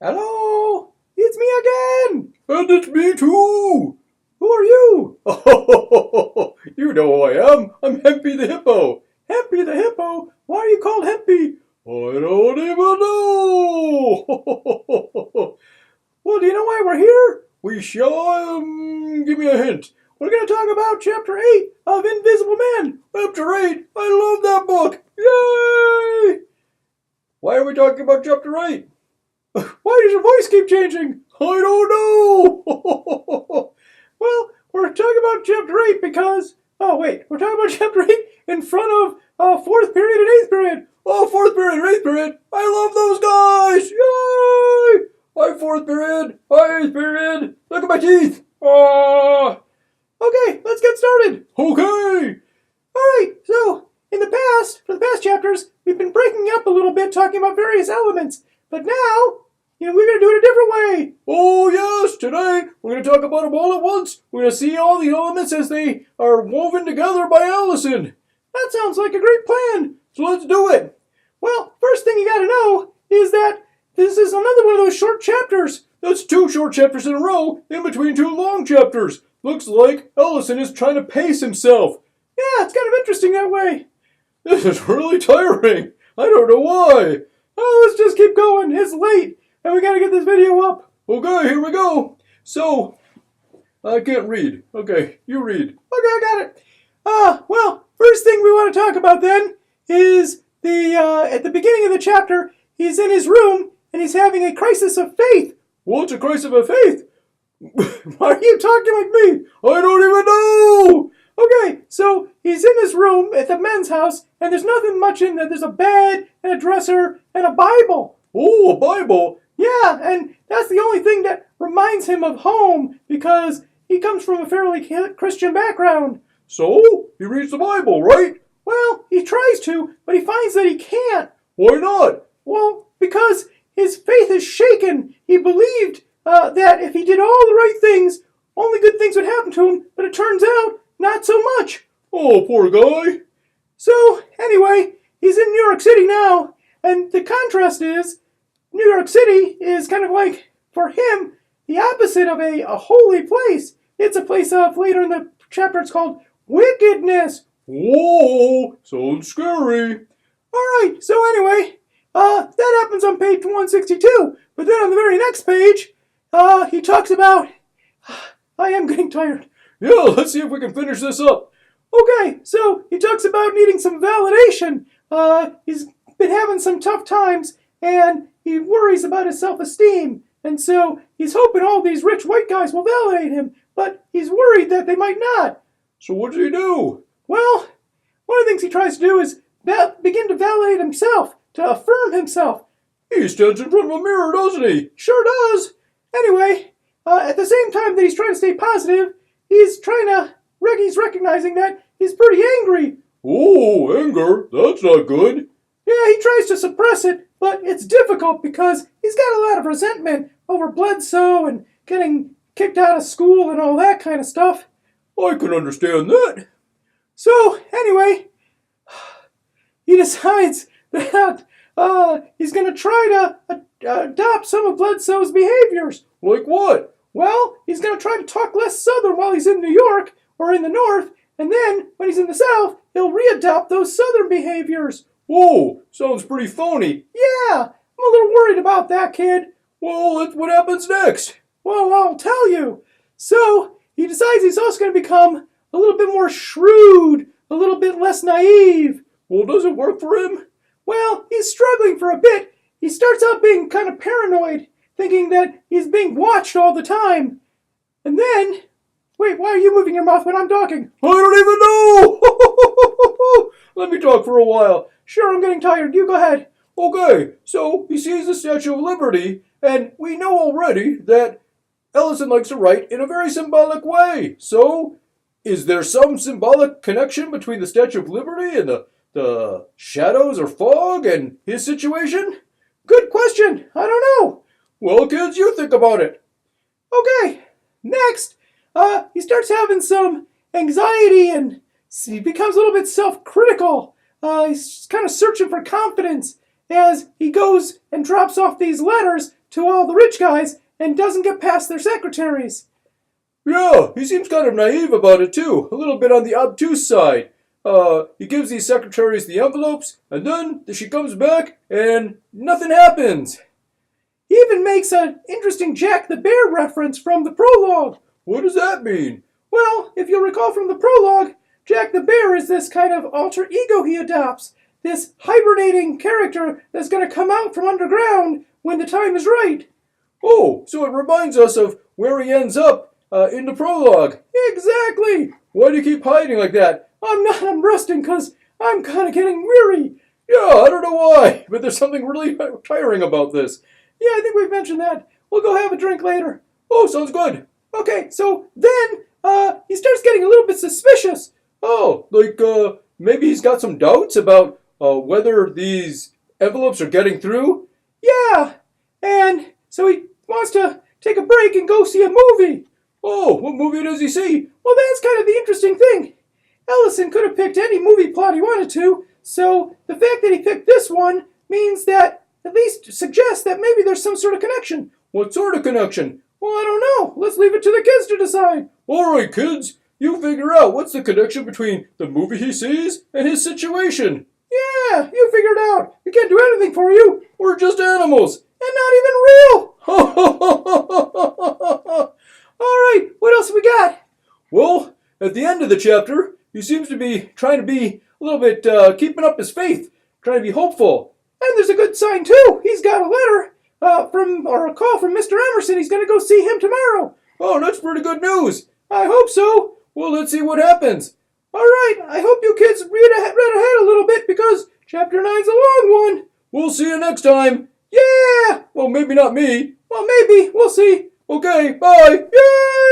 Hello? It's me again! And it's me too! Who are you? Oh, you know who I am. I'm Hempy the Hippo. Hempy the Hippo? Why are you called Hempy? I don't even know. Well, do you know why we're here? We shall, give me a hint. We're going to talk about Chapter 8 of Invisible Man. Chapter 8. I love that book. Yay! Why are we talking about Chapter 8? Why does your voice keep changing? I don't know. Well, we're talking about Chapter 8 because... Oh, wait. We're talking about Chapter 8 in front of 4th period and 8th period. Oh, 4th period and 8th period. I love those guys. Yay! Hi, 4th period. Hi, 8th period. Look at my teeth. Ah. Okay, let's get started. Okay. Alright, so, for the past chapters, we've been breaking up a little bit, talking about various elements. But now, we're going to do it a different way. Oh, yes. Today, we're going to talk about them all at once. We're going to see all the elements as they are woven together by Allison. That sounds like a great plan. So let's do it. Well, first thing you got to know is that this is another one of those short chapters. That's 2 short chapters in a row, in between 2 long chapters. Looks like Ellison is trying to pace himself. Yeah, it's kind of interesting that way. This is really tiring. I don't know why. Oh, let's just keep going. It's late, and we got to get this video up. Okay, here we go. So, I can't read. Okay, you read. Okay, I got it. Well, first thing we want to talk about then is at the beginning of the chapter, he's in his room, and he's having a crisis of faith. What's a crisis of faith? Why are you talking like me? I don't even know. Okay, so he's in his room at the men's house, and there's nothing much in there. There's a bed, and a dresser, and a Bible. Oh, a Bible. Yeah, and that's the only thing that reminds him of home, because he comes from a fairly Christian background. So, he reads the Bible, right? Well, he tries to, but he finds that he can't. Why not? Well, because his faith is shaken. He believed that if he did all the right things, only good things would happen to him, but it turns out, not so much. Oh, poor guy. So, anyway, he's in New York City now, and the contrast is, New York City is kind of like, for him, the opposite of a holy place. It's a place of, later in the chapter, it's called wickedness. Whoa, sounds scary. Alright, so anyway, that happens on page 162, but then on the very next page, he talks about, I am getting tired. Yeah, let's see if we can finish this up. Okay, so he talks about needing some validation. He's been having some tough times, and he worries about his self-esteem. And so he's hoping all these rich white guys will validate him, but he's worried that they might not. So what does he do? Well, one of the things he tries to do is begin to validate himself, to affirm himself. He stands in front of a mirror, doesn't he? Sure does. Anyway, at the same time that he's trying to stay positive, he's recognizing that he's pretty angry. Oh, anger? That's not good. Yeah, he tries to suppress it, but it's difficult because he's got a lot of resentment over Bledsoe and getting kicked out of school and all that kind of stuff. I can understand that. So, anyway, he decides that he's going to try to adopt some of Bledsoe's behaviors. Like what? Well, he's going to try to talk less Southern while he's in New York or in the North, and then, when he's in the South, he'll readopt those Southern behaviors. Whoa, sounds pretty phony. Yeah, I'm a little worried about that, kid. Well, that's what happens next. Well, I'll tell you. So, he decides he's also going to become a little bit more shrewd, a little bit less naive. Well, does it work for him? Well, he's struggling for a bit. He starts out being kind of paranoid, thinking that he's being watched all the time. And then... Wait, why are you moving your mouth when I'm talking? I don't even know! Let me talk for a while. Sure, I'm getting tired. You go ahead. Okay, so he sees the Statue of Liberty, and we know already that Ellison likes to write in a very symbolic way. So, is there some symbolic connection between the Statue of Liberty and the shadows or fog and his situation? Good question. I don't know. Well, kids, you think about it. Okay, next, he starts having some anxiety and he becomes a little bit self-critical. He's kind of searching for confidence. as he goes and drops off these letters to all the rich guys and doesn't get past their secretaries. Yeah, he seems kind of naive about it too, a little bit on the obtuse side. He gives these secretaries the envelopes, and then she comes back, and nothing happens. He even makes an interesting Jack the Bear reference from the prologue. What does that mean? Well, if you'll recall from the prologue, Jack the Bear is this kind of alter ego he adopts, this hibernating character that's going to come out from underground when the time is right. Oh, so it reminds us of where he ends up in the prologue. Exactly. Why do you keep hiding like that? I'm resting because I'm kind of getting weary. Yeah, I don't know why, but there's something really tiring about this. Yeah, I think we've mentioned that. We'll go have a drink later. Oh, sounds good. Okay, so then he starts getting a little bit suspicious. Oh, like maybe he's got some doubts about whether these envelopes are getting through? Yeah, and so he wants to take a break and go see a movie. Oh, what movie does he see? Well, that's kind of the interesting thing. Ellison could have picked any movie plot he wanted to, so the fact that he picked this one means that at least suggests that maybe there's some sort of connection. What sort of connection? Well, I don't know. Let's leave it to the kids to decide. All right, kids, you figure out what's the connection between the movie he sees and his situation. Yeah, you figured it out. We can't do anything for you. We're just animals. And not even real. All right, what else we got? Well, at the end of the chapter, he seems to be trying to be a little bit keeping up his faith, trying to be hopeful. And there's a good sign, too. He's got a letter a call from Mr. Emerson. He's going to go see him tomorrow. Oh, that's pretty good news. I hope so. Well, let's see what happens. All right, I hope you kids read ahead a little bit because Chapter 9's a long one. We'll see you next time. Yeah! Well, maybe not me. Well, maybe. We'll see. Okay, bye. Yay!